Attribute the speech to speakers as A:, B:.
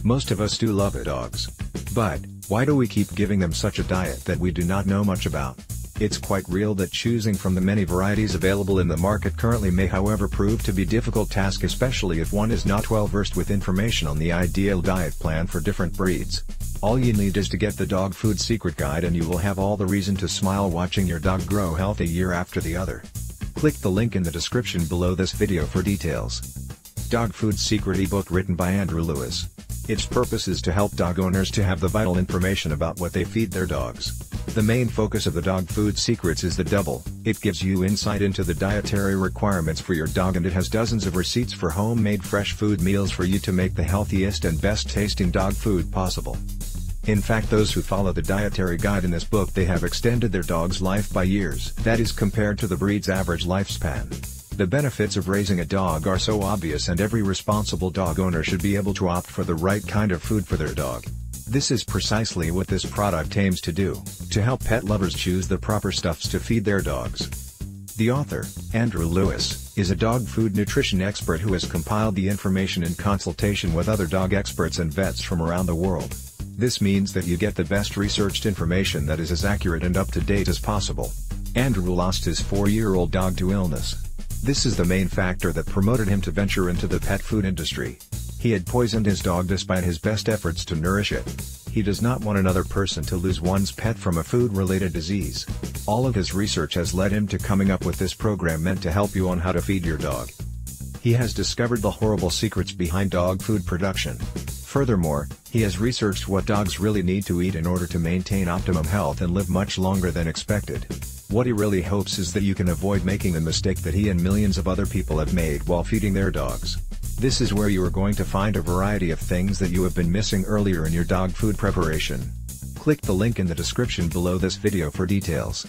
A: Most of us do love our dogs. But, why do we keep giving them such a diet that we do not know much about? It's quite real that choosing from the many varieties available in the market currently may however prove to be a difficult task, especially if one is not well versed with information on the ideal diet plan for different breeds. All you need is to get the Dog Food Secret Guide and you will have all the reason to smile watching your dog grow healthy year after the other. Click the link in the description below this video for details. Dog Food Secret ebook written by Andrew Lewis. Its purpose is to help dog owners to have the vital information about what they feed their dogs. The main focus of the Dog Food Secrets is the double. It gives you insight into the dietary requirements for your dog, and it has dozens of receipts for homemade fresh food meals for you to make the healthiest and best tasting dog food possible. In fact, those who follow the dietary guide in this book, they have extended their dog's life by years. That is compared to the breed's average lifespan. The benefits of raising a dog are so obvious, and every responsible dog owner should be able to opt for the right kind of food for their dog. This is precisely what this product aims to do, to help pet lovers choose the proper stuffs to feed their dogs. The author, Andrew Lewis, is a dog food nutrition expert who has compiled the information in consultation with other dog experts and vets from around the world. This means that you get the best researched information that is as accurate and up to date as possible. Andrew lost his 4-year-old dog to illness. This is the main factor that promoted him to venture into the pet food industry. He had poisoned his dog despite his best efforts to nourish it. He does not want another person to lose one's pet from a food-related disease. All of his research has led him to coming up with this program meant to help you on how to feed your dog. He has discovered the horrible secrets behind dog food production. Furthermore, he has researched what dogs really need to eat in order to maintain optimum health and live much longer than expected. What he really hopes is that you can avoid making the mistake that he and millions of other people have made while feeding their dogs. This is where you are going to find a variety of things that you have been missing earlier in your dog food preparation. Click the link in the description below this video for details.